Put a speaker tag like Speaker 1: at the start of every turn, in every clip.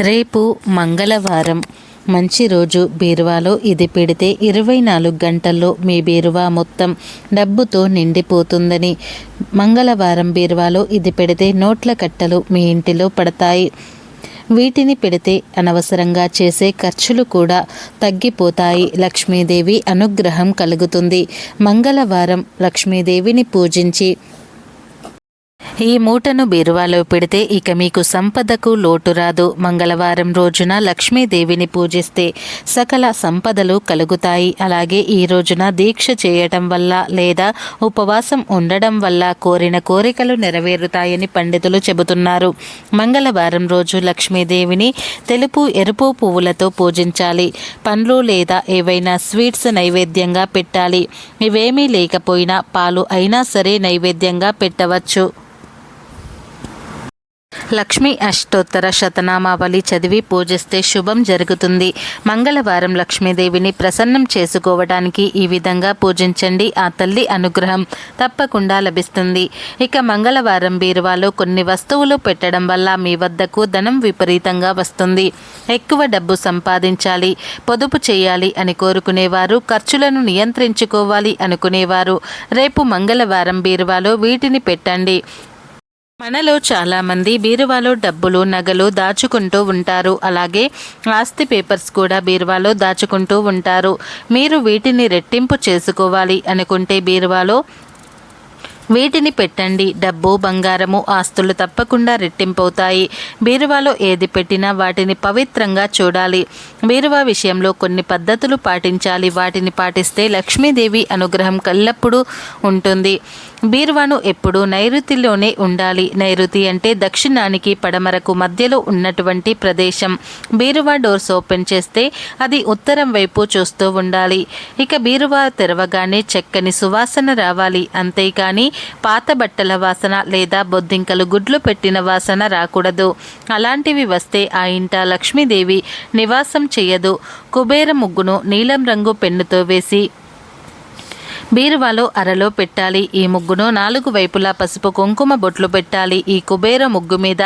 Speaker 1: రేపు మంగళవారం మంచి రోజు. బీరువాలో ఇది పెడితే 24 గంటల్లో మీ బీరువా మొత్తం డబ్బుతో నిండిపోతుందని. మంగళవారం బీరువాలో ఇది పెడితే నోట్ల కట్టలు మీ ఇంటిలో పడతాయి. వీటిని పెడితే అనవసరంగా చేసే ఖర్చులు కూడా తగ్గిపోతాయి. లక్ష్మీదేవి అనుగ్రహం కలుగుతుంది. మంగళవారం లక్ష్మీదేవిని పూజించి ఈ మూటను బీరువాలో పెడితే ఇక మీకు సంపదకు లోటు రాదు. మంగళవారం రోజున లక్ష్మీదేవిని పూజిస్తే సకల సంపదలు కలుగుతాయి. అలాగే ఈ రోజున దీక్ష చేయటం వల్ల లేదా ఉపవాసం ఉండడం వల్ల కోరిన కోరికలు నెరవేరుతాయని పండితులు చెబుతున్నారు. మంగళవారం రోజు లక్ష్మీదేవిని తెలుపు ఎరుపు పువ్వులతో పూజించాలి. పండ్లు లేదా ఏవైనా స్వీట్స్ నైవేద్యంగా పెట్టాలి. ఇవేమీ లేకపోయినా పాలు అయినా సరే నైవేద్యంగా పెట్టవచ్చు. లక్ష్మీ అష్టోత్తర శతనామావళి చదివి పూజిస్తే శుభం జరుగుతుంది. మంగళవారం లక్ష్మీదేవిని ప్రసన్నం చేసుకోవడానికి ఈ విధంగా పూజించండి. ఆ తల్లి అనుగ్రహం తప్పకుండా లభిస్తుంది. ఇక మంగళవారం బీరువాలో కొన్ని వస్తువులు పెట్టడం వల్ల మీ వద్దకు ధనం విపరీతంగా వస్తుంది. ఎక్కువ డబ్బు సంపాదించాలి, పొదుపు చేయాలి అని కోరుకునేవారు, ఖర్చులను నియంత్రించుకోవాలి అనుకునేవారు రేపు మంగళవారం బీరువాలో వీటిని పెట్టండి. మనలో చాలామంది బీరువాలో డబ్బులు, నగలు దాచుకుంటూ ఉంటారు. అలాగే ఆస్తి పేపర్స్ కూడా బీరువాలో దాచుకుంటూ ఉంటారు. మీరు వీటిని రెట్టింపు చేసుకోవాలి అనుకుంటే బీరువాలో వీటిని పెట్టండి. డబ్బు, బంగారము, ఆస్తులు తప్పకుండా రెట్టింపవుతాయి. బీరువాలో ఏది పెట్టినా వాటిని పవిత్రంగా చూడాలి. బీరువా విషయంలో కొన్ని పద్ధతులు పాటించాలి. వాటిని పాటిస్తే లక్ష్మీదేవి అనుగ్రహం ఎల్లప్పుడూ ఉంటుంది. బీరువాను ఎప్పుడూ నైరుతిలోనే ఉండాలి. నైరుతి అంటే దక్షిణానికి పడమరకు మధ్యలో ఉన్నటువంటి ప్రదేశం. బీరువా డోర్స్ ఓపెన్ చేస్తే అది ఉత్తరం వైపు చూస్తూ ఉండాలి. ఇక బీరువా తెరవగానే చక్కని సువాసన రావాలి. అంతేకాని పాత బట్టల వాసన లేదా బొద్దింకలు గుడ్లు పెట్టిన వాసన రాకూడదు. అలాంటివి వస్తే ఆ ఇంట లక్ష్మీదేవి నివాసం చేయదు. కుబేర ముగ్గును నీలం రంగు పెన్నుతో వేసి బీరువాలో అరలో పెట్టాలి. ఈ ముగ్గును 4 వైపులా పసుపు కుంకుమ బొట్లు పెట్టాలి. ఈ కుబేర ముగ్గు మీద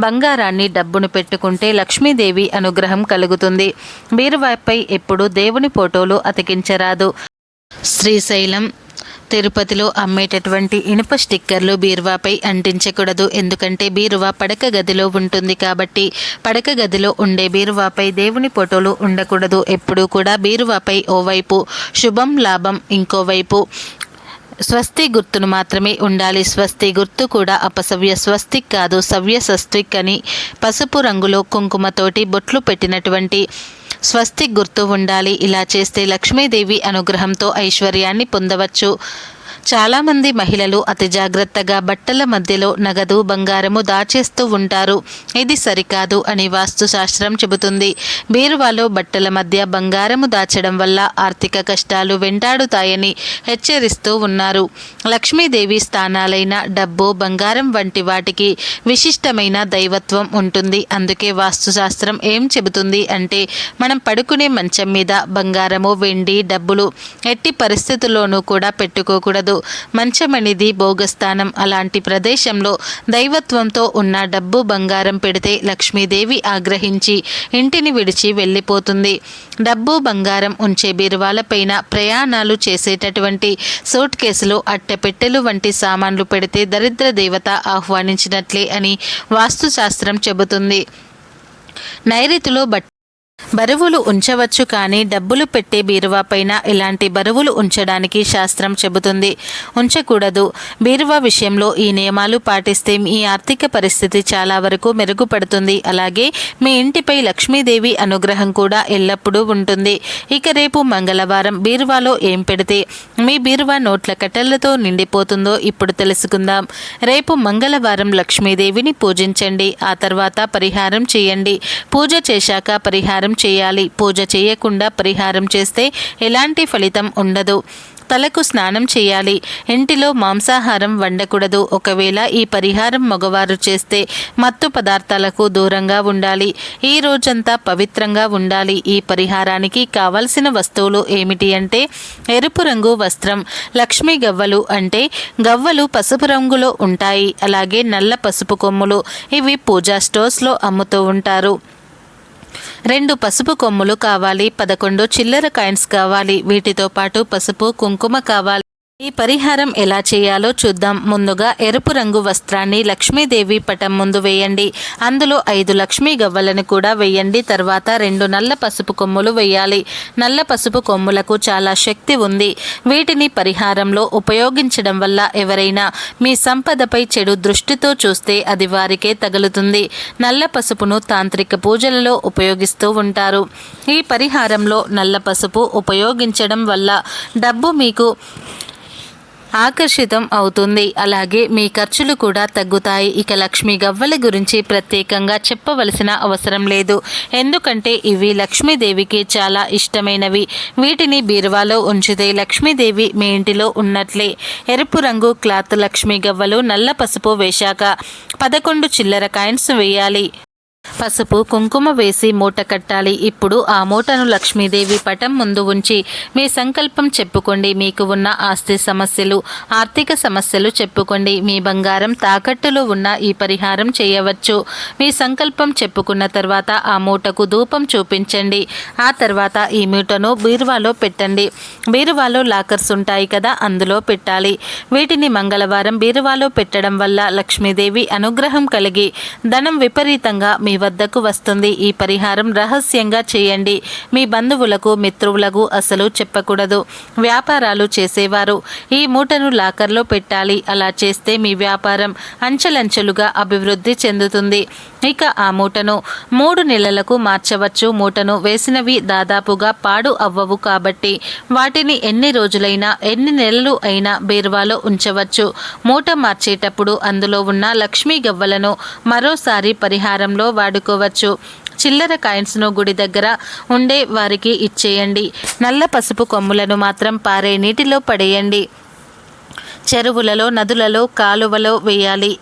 Speaker 1: బంగారాన్ని, డబ్బును పెట్టుకుంటే లక్ష్మీదేవి అనుగ్రహం కలుగుతుంది. బీరువాపై ఎప్పుడు దేవుని ఫోటోలు అతికించరాదు. శ్రీశైలం, తిరుపతిలో అమ్మేటటువంటి ఇనుప స్టిక్కర్లు బీరువాపై అంటించకూడదు. ఎందుకంటే బీరువా పడక గదిలో ఉంటుంది కాబట్టి పడక గదిలో ఉండే బీరువాపై దేవుని ఫోటోలు ఉండకూడదు. ఎప్పుడూ కూడా బీరువాపై ఓవైపు శుభం, లాభం, ఇంకోవైపు స్వస్తి గుర్తును మాత్రమే ఉండాలి. స్వస్తి గుర్తు కూడా అపసవ్య స్వస్తిక్ కాదు, సవ్య స్వస్తిక్ అని పసుపు రంగులో కుంకుమతోటి బొట్లు పెట్టినటువంటి స్వస్తిక్ గుర్తు ఉండాలి. ఇలా చేస్తే లక్ష్మీదేవి అనుగ్రహంతో ఐశ్వర్యాన్ని పొందవచ్చు. చాలామంది మహిళలు అతి జాగ్రత్తగా బట్టల మధ్యలో నగదు, బంగారము దాచేస్తూ ఉంటారు. ఇది సరికాదు అని వాస్తుశాస్త్రం చెబుతుంది. బీరువాలో బట్టల మధ్య బంగారము దాచడం వల్ల ఆర్థిక కష్టాలు వెంటాడుతాయని హెచ్చరిస్తూ ఉన్నారు. లక్ష్మీదేవి స్థానాలైన డబ్బు, బంగారం వంటి వాటికి విశిష్టమైన దైవత్వం ఉంటుంది. అందుకే వాస్తుశాస్త్రం ఏం చెబుతుంది అంటే మనం పడుకునే మంచం మీద బంగారము, వెండి, డబ్బులు ఎట్టి పరిస్థితుల్లోనూ కూడా పెట్టుకోకూడదు. మంచం అనేది భోగస్థానం. అలాంటి ప్రదేశంలో దైవత్వంతో ఉన్న డబ్బు, బంగారం పెడితే లక్ష్మీదేవి ఆగ్రహించి ఇంటిని విడిచి వెళ్ళిపోతుంది. డబ్బు, బంగారం ఉంచే బీరువాలపైన ప్రయాణాలు చేసేటటువంటి సూట్ కేసులు, అట్టెపెట్టెలు వంటి సామాన్లు పెడితే దరిద్ర దేవత ఆహ్వానించినట్లే అని వాస్తుశాస్త్రం చెబుతుంది. నైరుతిలో బరువులు ఉంచవచ్చు, కానీ డబ్బులు పెట్టే బీరువా పైన ఇలాంటి బరువులు ఉంచడానికి శాస్త్రం చెబుతుంది. ఉంచకూడదు. బీరువా విషయంలో ఈ నియమాలు పాటిస్తే మీ ఆర్థిక పరిస్థితి చాలా వరకు మెరుగుపడుతుంది. అలాగే మీ ఇంటిపై లక్ష్మీదేవి అనుగ్రహం కూడా ఎల్లప్పుడూ ఉంటుంది. ఇక రేపు మంగళవారం బీరువాలో ఏం పెడితే మీ బీరువా నోట్ల కట్టెలతో నిండిపోతుందో ఇప్పుడు తెలుసుకుందాం. రేపు మంగళవారం లక్ష్మీదేవిని పూజించండి. ఆ తర్వాత పరిహారం చేయండి. పూజ చేశాక పరిహారం చేయాలి. పూజ చేయకుండా పరిహారం చేస్తే ఎలాంటి ఫలితం ఉండదు. తలకు స్నానం చేయాలి. ఇంటిలో మాంసాహారం వండకూడదు. ఒకవేళ ఈ పరిహారం మగవారు చేస్తే మత్తు పదార్థాలకు దూరంగా ఉండాలి. ఈ రోజంతా పవిత్రంగా ఉండాలి. ఈ పరిహారానికి కావలసిన వస్తువులు ఏమిటి అంటే ఎరుపు రంగు వస్త్రం, లక్ష్మీ గవ్వలు అంటే గవ్వలు పసుపు రంగులో ఉంటాయి. అలాగే నల్ల పసుపు కొమ్ములు, ఇవి పూజా స్టోర్స్లో అమ్ముతూ ఉంటారు. 2 పసుపు కొమ్ములు కావాలి, 11 చిల్లర కాయిన్స్ కావాలి. వీటితో పాటు పసుపు కుంకుమ కావాలి. ఈ పరిహారం ఎలా చేయాలో చూద్దాం. ముందుగా ఎరుపు రంగు వస్త్రాన్ని లక్ష్మీదేవి పటం ముందు వేయండి. అందులో 5 లక్ష్మీ గవ్వలను కూడా వేయండి. తర్వాత 2 నల్ల పసుపు కొమ్ములు వేయాలి. నల్ల పసుపు కొమ్ములకు చాలా శక్తి ఉంది. వీటిని పరిహారంలో ఉపయోగించడం వల్ల ఎవరైనా మీ సంపదపై చెడు దృష్టితో చూస్తే అది వారికే తగులుతుంది. నల్ల పసుపును తాంత్రిక పూజలలో ఉపయోగిస్తూ ఉంటారు. ఈ పరిహారంలో నల్ల పసుపు ఉపయోగించడం వల్ల డబ్బు మీకు ఆకర్షితం అవుతుంది. అలాగే మీ ఖర్చులు కూడా తగ్గుతాయి. ఇక లక్ష్మీ గవ్వల గురించి ప్రత్యేకంగా చెప్పవలసిన అవసరం లేదు. ఎందుకంటే ఇవి లక్ష్మీదేవికి చాలా ఇష్టమైనవి. వీటిని బీరువాలో ఉంచితే లక్ష్మీదేవి మీ ఇంటిలో ఉన్నట్లే. ఎరుపు రంగు క్లాత్ లక్ష్మీ గవ్వలు నల్ల పసుపు వేశాక 11 చిల్లర కాయిన్స్ వేయాలి. పసుపు కుంకుమ వేసి మూట కట్టాలి. ఇప్పుడు ఆ మూటను లక్ష్మీదేవి పటం ముందు ఉంచి మీ సంకల్పం చెప్పుకోండి. మీకు ఉన్న ఆస్తి సమస్యలు, ఆర్థిక సమస్యలు చెప్పుకోండి. మీ బంగారం తాకట్టులో ఉన్న ఈ పరిహారం చేయవచ్చు. మీ సంకల్పం చెప్పుకున్న తర్వాత ఆ మూటకు ధూపం చూపించండి. ఆ తర్వాత ఈ మూటను బీరువాలో పెట్టండి. బీరువాలో లాకర్స్ ఉంటాయి కదా, అందులో పెట్టాలి. వీటిని మంగళవారం బీరువాలో పెట్టడం వల్ల లక్ష్మీదేవి అనుగ్రహం కలిగి ధనం విపరీతంగా మీ వద్దకు వస్తుంది. ఈ పరిహారం రహస్యంగా చేయండి. మీ బంధువులకు, మిత్రువులకు అసలు చెప్పకూడదు. వ్యాపారాలు చేసేవారు ఈ మూటను లాకర్లో పెట్టాలి. అలా చేస్తే మీ వ్యాపారం అంచెలంచెలుగా అభివృద్ధి చెందుతుంది. ఇక ఆ మూటను 3 నెలలకు మార్చవచ్చు. మూటను వేసినవి దాదాపుగా పాడు అవ్వవు కాబట్టి వాటిని ఎన్ని రోజులైనా, ఎన్ని నెలలు అయినా బీరువాలో ఉంచవచ్చు. మూట మార్చేటప్పుడు అందులో ఉన్న లక్ష్మీ గవ్వలను మరోసారి పరిహారంలో వాడుకోవచ్చు. చిల్లర కాయిన్స్ను గుడి దగ్గర ఉండే వారికి ఇచ్చేయండి. నల్ల పసుపు కొమ్ములను మాత్రం పారే నీటిలో పడేయండి. చెరువులలో, నదులలో, కాలువలో వేయాలి.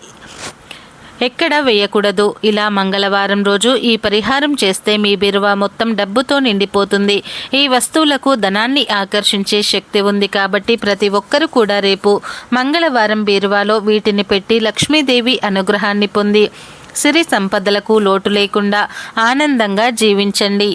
Speaker 1: ఎక్కడ వేయకూడదు. ఇలా మంగళవారం రోజు ఈ పరిహారం చేస్తే మీ బీరువా మొత్తం డబ్బుతో నిండిపోతుంది. ఈ వస్తువులకు ధనాన్ని ఆకర్షించే శక్తి ఉంది కాబట్టి ప్రతి ఒక్కరూ కూడా రేపు మంగళవారం బీరువాలో వీటిని పెట్టి లక్ష్మీదేవి అనుగ్రహాన్ని పొంది సిరి సంపదలకు లోటు లేకుండా ఆనందంగా జీవించండి.